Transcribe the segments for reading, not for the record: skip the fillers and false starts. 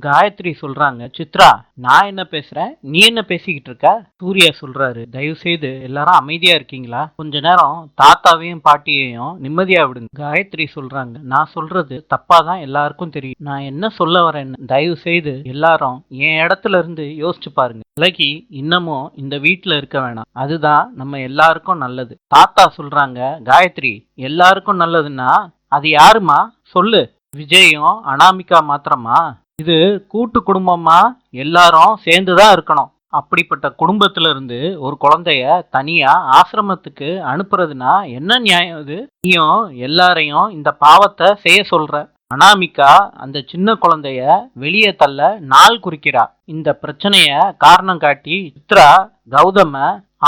காயத்ரி சொல்றாங்க, சித்ரா நான் என்ன பேசுறேன், நீ என்ன பேசிக்கிட்டு இருக்க? சூர்யா சொல்றாரு, தயவு செய்து எல்லாரும் அமைதியா இருக்கீங்களா? கொஞ்ச நேரம் தாத்தாவையும் பாட்டியையும் நிம்மதியா விடுங்க. காயத்ரி சொல்றாங்க, நான் சொல்றது தப்பாதான் எல்லாருக்கும் தெரியும். நான் என்ன சொல்ல வரேன்னு தயவு செய்து எல்லாரும் என் இடத்துல இருந்து யோசிச்சு பாருங்க. அழகி இன்னமும் இந்த வீட்டுல இருக்க வேணாம். அதுதான் நம்ம எல்லாருக்கும் நல்லது. தாத்தா சொல்றாங்க, காயத்ரி எல்லாருக்கும் நல்லதுன்னா அது யாருமா சொல்லு? விஜயும் அனாமிகா மாத்திரமா? இது கூட்டு குடும்பமா, எல்லாரும் சேர்ந்துதான் இருக்கணும். அப்படிப்பட்ட குடும்பத்துல இருந்து ஒரு குழந்தைய தனியா ஆசிரமத்துக்கு அனுப்புறதுன்னா என்ன நியாயம் இது? நீயும் எல்லாரையும் இந்த பாவத்தை செய்ய சொல்ற. அனாமிகா அந்த சின்ன குழந்தைய வெளியே தள்ள நாள் குறிக்கிறா. இந்த பிரச்சனைய காரணம் காட்டி சித்ரா கௌதம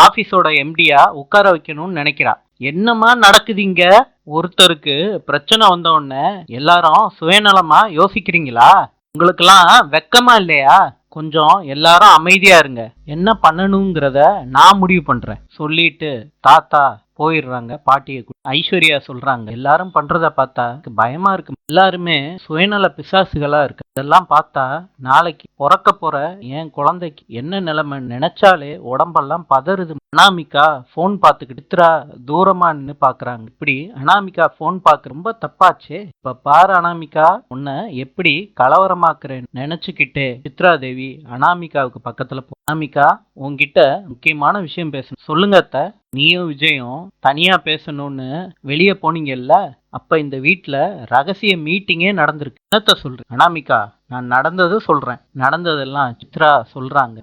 ஆபீஸோட எம்டியா உட்கார வைக்கணும்னு நினைக்கிறா. என்னமா நடக்குதுங்க? ஒருத்தருக்கு பிரச்சனை வந்த உடனே எல்லாரும் சுயநலமா யோசிக்கிறீங்களா? உங்களுக்கெல்லாம் வெக்கமா இல்லையா? கொஞ்சம் எல்லாரும் அமைதியா இருங்க. என்ன பண்ணணுங்கிறத நான் முடிவு பண்றேன் சொல்லிட்டு தாத்தா போயிடுறாங்க. பாட்டியை ஐஸ்வர்யா சொல்றாங்க, எல்லாரும் பண்றத பார்த்தா பயமா இருக்கு. எல்லாருமே சுயநல பிசாசுகளா இருக்கு. இதெல்லாம் பார்த்தா நாளைக்கு பிறக்க போற என் குழந்தைக்கு என்ன நிலைமை நினைச்சாலே உடம்பெல்லாம் பதறுது. அனாமிகா போன் பார்த்துக்கிட்டு சித்ரா தூரமா நின்று பாக்குறாங்க. இப்படி அனாமிகா போன் பார்க்க ரொம்ப தப்பாச்சே. இப்ப பாரு அனாமிகா, உன்னை எப்படி கலவரமாக்குறேன்னு நினைச்சுக்கிட்டே சித்ரா தேவி அனாமிகாவுக்கு பக்கத்துல அனாமிகா, உன்கிட்ட முக்கியமான விஷயம் பேசணும். சொல்லுங்க அத்தை. நீயும் விஜயும் தனியா பேசணும்னு வெளியே போனீங்கல்ல, அப்ப இந்த வீட்டுல ரகசிய மீட்டிங்கே நடந்திருக்கு. என்னத்த சொல்றேன் அனாமிகா? நான் நடந்தது சொல்றேன். நடந்ததெல்லாம் சித்ரா சொல்றாங்க.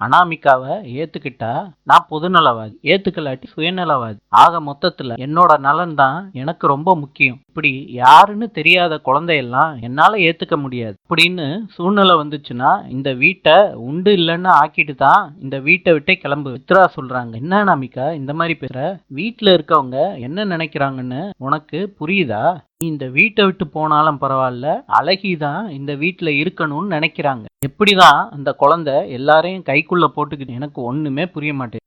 அனாமிகாவை ஏத்துக்கிட்டா நான் பொதுநலவாதி, ஏத்துக்கலாட்டி சுயநலவாதி. ஆக மொத்தத்துல என்னோட நலன் தான் எனக்கு ரொம்ப முக்கியம். இப்படி யாருன்னு தெரியாத குழந்தையெல்லாம் என்னால ஏத்துக்க முடியாது. அப்படின்னு சூழ்நிலை வந்துச்சுன்னா இந்த வீட்டை உண்டு இல்லைன்னு ஆக்கிட்டு தான் இந்த வீட்டை விட்டே கிளம்பு. சித்ரா சொல்றாங்க, என்ன அனாமிகா இந்த மாதிரி பேசுற? வீட்டுல இருக்கவங்க என்ன நினைக்கிறாங்கன்னு உனக்கு புரியுதா? இந்த வீட்டை விட்டு போனாலும் பரவாயில்ல, அழகிதான் இந்த வீட்டுல இருக்கணும்னு நினைக்கிறாங்க. எப்படிதான் அந்த குழந்தை எல்லாரையும் கைக்குள்ள போட்டுக்கிட்டு எனக்கு ஒண்ணுமே புரிய மாட்டேன்.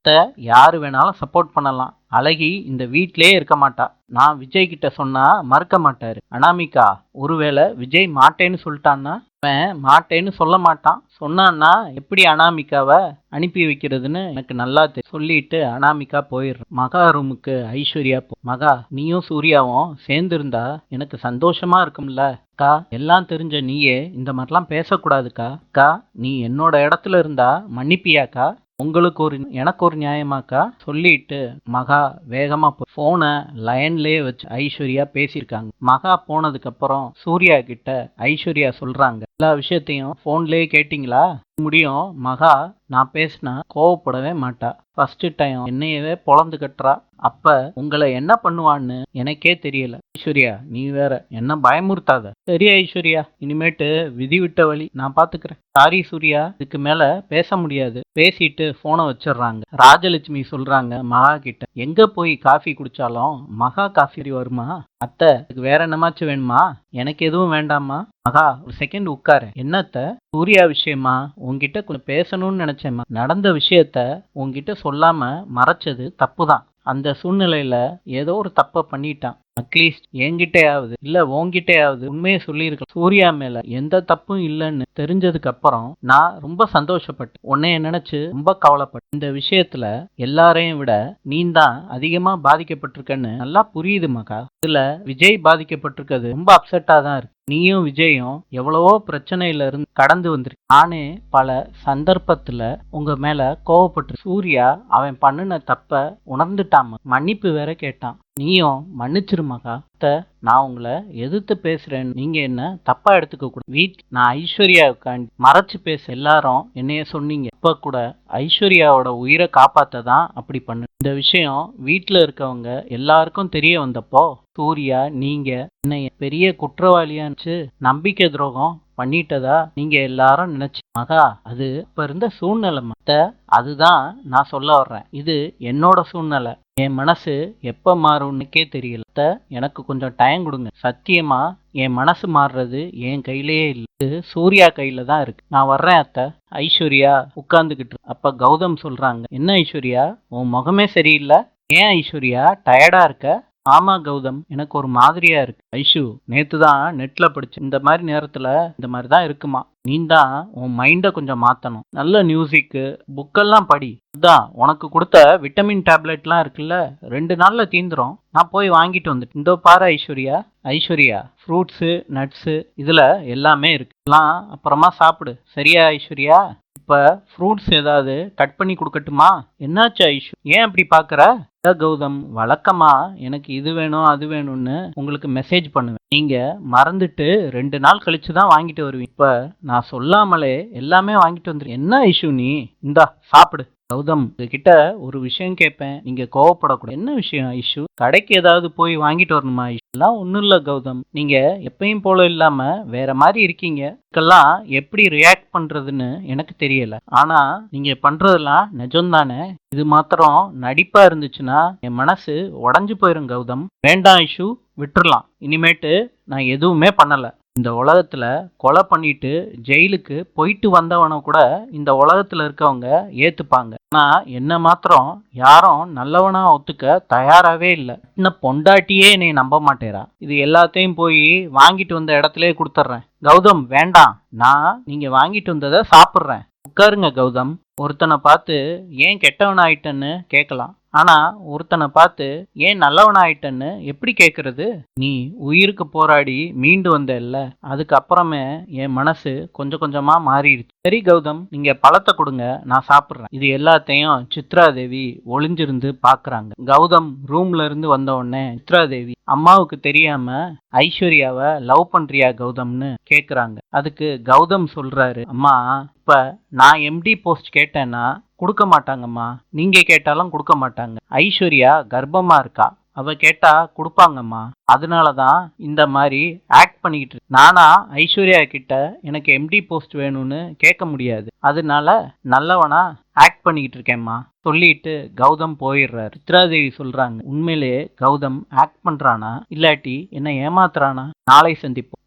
யாரு வேணாலும் சப்போர்ட் பண்ணலாம், அழகி இந்த வீட்டிலே இருக்க மாட்டா. நான் விஜய் கிட்ட சொன்னா மறுக்க மாட்டாரு. அனாமிகா, ஒருவேளை விஜய் மாட்டேன்னு சொல்லிட்டான்னா? அவன் மாட்டேன்னு சொல்ல மாட்டான். சொன்னான்னா எப்படி அனாமிகாவை அனுப்பி வைக்கிறதுன்னு எனக்கு நல்லா தெரியும் சொல்லிட்டு அனாமிகா போயிடுற. மகா ரூமுக்கு ஐஸ்வர்யா மகா, நீயும் சூர்யாவும் சேர்ந்து இருந்தா எனக்கு சந்தோஷமா இருக்கும்ல. அக்கா, எல்லாம் தெரிஞ்ச நீயே இந்த மாதிரிலாம் பேசக்கூடாதுக்கா. அக்கா, நீ என்னோட இடத்துல இருந்தா மன்னிப்பியாக்கா? உங்களுக்கு எனக்கு ஒரு நியாயமாக்கா சொல்லிட்டு மகா வேகமா போனை லைன்லயே வச்சு ஐஸ்வர்யா பேசியிருக்காங்க. மகா போனதுக்கு அப்புறம் சூர்யா கிட்ட ஐஸ்வர்யா சொல்றாங்க, எல்லா விஷயத்தையும் போன்லயே கேட்டீங்களா? முடியும் மகா, நான் பேசினா கோவப்படவே மாட்டா. ஃபர்ஸ்ட் டைம் என்னையவே பொழந்து கட்டுறா. அப்ப உங்களை என்ன பண்ணுவான்னு எனக்கே தெரியல. ஐஸ்வர்யா, நீ வேற என்ன பயமுறுத்தாத. சரி ஐஸ்வர்யா, இனிமேட்டு விதி விட்ட வழி நான் பாத்துக்கிறேன். சாரி சூர்யா, இதுக்கு மேல பேச முடியாது. பேசிட்டு போனை வச்சிடுறாங்க. ராஜலட்சுமி சொல்றாங்க மகா கிட்ட, எங்க போய் காஃபி குடிச்சாலும் மகா காஃபி வருமா? அத்தை, இதுக்கு வேற என்னமாச்சும் வேணுமா? எனக்கு எதுவும் வேண்டாமா. மகா, ஒரு செகண்ட் உட்காரு. என்னத்த? சூர்யா விஷயமா உன்கிட்ட கொஞ்சம் பேசணும்னு நினைச்சேம்மா. நடந்த விஷயத்த உன்கிட்ட சொல்லாம மறைச்சது தப்புதான். அந்த சூழ்நிலையில ஏதோ ஒரு தப்ப பண்ணிட்டான். அட்லீஸ்ட் என்கிட்டயாவது இல்ல உன்கிட்டயாவது உண்மையை சொல்லியிருக்கலாம். சூர்யா மேல எந்த தப்பும் இல்லைன்னு தெரிஞ்சதுக்கு அப்புறம் நான் ரொம்ப சந்தோஷப்பட்டேன். உன்னைய நினைச்சு ரொம்ப கவலைப்பட்டேன். இந்த விஷயத்துல எல்லாரையும் விட நீ தான் அதிகமா பாதிக்கப்பட்டிருக்கன்னு நல்லா புரியுது மகா. இதுல விஜய் பாதிக்கப்பட்டிருக்கிறது ரொம்ப அப்செட்டா தான் இருக்கு. நீயும் விஜயும் எவ்வளவோ பிரச்சனையில இருந்து கடந்து வந்திருக்கு. நானே பல சந்தர்ப்பத்துல உங்க மேல கோவப்பட்டு, சூர்யா அவன் பண்ணின தப்ப உணர்ந்துட்டாம மன்னிப்பு வேற கேட்டான். நீயும் மன்னிச்சிரு மகா. நான் உங்களை எதிர்த்து பேசுறேன்னு நீங்க என்ன தப்பா எடுத்துக்க கூடாது. நான் ஐஸ்வர்யாவுக்காண்டி மறைச்சு பேச எல்லாரும் என்னைய சொன்னீங்க. இப்ப கூட ஐஸ்வர்யாவோட உயிரை காப்பாத்த தான் அப்படி பண்ணு. இந்த விஷயம் வீட்டுல இருக்கவங்க எல்லாருக்கும் தெரிய வந்தப்போ சூர்யா நீங்க என்னைய பெரிய குற்றவாளியாச்சு நம்பிக்கை துரோகம் பண்ணிட்டதா நீங்க எல்லாரும் நினைச்சு மகா, அது இப்ப இருந்த சூழ்நிலை மத்த. அதுதான் நான் சொல்ல வர்றேன். இது என்னோட சூழ்நிலை. என் மனசு எப்ப மாறும்னுக்கே தெரியல. எனக்கு கொஞ்சம் டைம் கொடுங்க. சத்தியமா என் மனசு மாறுறது என் கையிலேயே இல்லை. இது சூர்யா கையில தான் இருக்கு. நான் வர்றேன் அத்தை. ஐஸ்வர்யா உட்கார்ந்துகிட்டு அப்ப கௌதம் சொல்றாங்க, என்ன ஐஸ்வர்யா, உன் முகமே சரியில்லை. ஏன் ஐஸ்வர்யா டயர்டா இருக்க? ஆமா கௌதம், எனக்கு ஒரு மாதிரியா இருக்கு. ஐஷு, நேத்து தான் நெட்ல படிச்சேன். இந்த மாதிரி நேரத்துல இந்த மாதிரி தான் இருக்குமா. நீ தான் உன் மைண்ட கொஞ்சம் மாத்தணும். நல்ல மியூசிக்கு, புக்கெல்லாம் படி. அதான் உனக்கு கொடுத்த விட்டமின் டேப்லெட்லாம் இருக்குல்ல, 2 நாள்ல தீந்துரும். நான் போய் வாங்கிட்டு வந்துட்டேன். இதோ பாரு ஐஸ்வர்யா. ஐஸ்வர்யா, ஃப்ரூட்ஸு, நட்ஸு இதுல எல்லாமே இருக்கு. எல்லாம் அப்புறமா சாப்பிடு. சரியா ஐஸ்வர்யா? இப்ப ஃப்ரூட்ஸ் ஏதாவது கட் பண்ணி கொடுக்கட்டுமா? என்னாச்சு ஐஷு, ஏன் அப்படி பாக்குற? இல்ல கௌதம், வழக்கமா எனக்கு இது வேணும் அது வேணும்னு உங்களுக்கு மெசேஜ் பண்ணுவேன். நீங்க மறந்துட்டு 2 நாள் கழிச்சு தான் வாங்கிட்டு வருவீங்க. இப்ப நான் சொல்லாமலே எல்லாமே வாங்கிட்டு வந்துரு. என்ன இஷ்யூ நீ? இந்தா சாப்பிடு. கௌதம், உங்ககிட்ட ஒரு விஷயம் கேட்பேன், நீங்க கோவப்படக்கூடாது. என்ன விஷயம் இஷ்யூ? கடைக்கு ஏதாவது போய் வாங்கிட்டு வரணுமா இஷ்யூ? எல்லாம் ஒண்ணும் இல்ல கௌதம், நீங்க எப்பயும் போல இல்லாம வேற மாதிரி இருக்கீங்க. இதுக்கெல்லாம் எப்படி ரியாக்ட் பண்றதுன்னு எனக்கு தெரியல. ஆனா நீங்க பண்றதெல்லாம் நிஜம்தானே? இது மாத்திரம் நடிப்பா இருந்துச்சுன்னா என் மனசு உடைஞ்சு போயிரும் கௌதம். வேண்டாம் இஷு, விட்டுறலாம். இனிமேட்டு நான் எதுவுமே பண்ணல. இந்த உலகத்துல கொலை பண்ணிட்டு ஜெயிலுக்கு போயிட்டு வந்தவன கூட இந்த உலகத்துல இருக்கவங்க ஏத்துப்பாங்க. ஆனா என்ன மாத்திரம் யாரும் நல்லவனா ஒத்துக்க தயாராவே இல்ல. இன்னும் பொண்டாட்டியே என்னை நம்ப மாட்டேறா. இது எல்லாத்தையும் போய் வாங்கிட்டு வந்த இடத்துலயே கொடுத்துட்றேன். கௌதம் வேண்டாம், நான் நீங்க வாங்கிட்டு வந்ததை சாப்பிட்றேன். உட்காருங்க கௌதம். ஒருத்தனை பார்த்து ஏன் கெட்டவன் ஆயிட்டன்னு கேட்கலாம், ஆனா ஒருத்தனை பார்த்து ஏன் நல்லவன் ஆயிட்டன்னு எப்படி கேட்கறது? நீ உயிருக்கு போராடி மீண்டு வந்த இல்ல, அதுக்கப்புறமே என் மனசு கொஞ்சம் கொஞ்சமா மாறிடுச்சு. சரி கௌதம், நீங்க பழத்தை கொடுங்க, நான் சாப்பிட்றேன். இது எல்லாத்தையும் சித்ரா தேவி ஒளிஞ்சிருந்து பாக்குறாங்க. கௌதம் ரூம்ல இருந்து வந்த உடனே சித்ரா தேவி அம்மாவுக்கு தெரியாம ஐஸ்வர்யாவை லவ் பண்றியா கௌதம்னு கேக்குறாங்க. அதுக்கு கௌதம் சொல்றாரு, அம்மா இப்ப நான் எம்டி போஸ்ட் கேட்டேன்னா கொடுக்க மாட்டாங்கம்மா. நீங்க கேட்டாலும் கொடுக்க மாட்டாங்க. ஐஸ்வர்யா கர்ப்பமா இருக்கா, அவ கேட்டா கொடுப்பாங்கம்மா. அதனாலதான் இந்த மாதிரி ஆக்ட் பண்ணிக்கிட்டு இருக்கு. நானா ஐஸ்வர்யா கிட்ட எனக்கு எம்டி போஸ்ட் வேணும்னு கேட்க முடியாது. அதனால நல்லவனா ஆக்ட் பண்ணிக்கிட்டு இருக்கேம்மா சொல்லிட்டு கௌதம் போயிடுறாரு. சித்ராதேவி சொல்றாங்க, உண்மையிலேயே கௌதம் ஆக்ட் பண்றானா இல்லாட்டி என்ன ஏமாத்துறானா? நாளை சந்திப்போம்.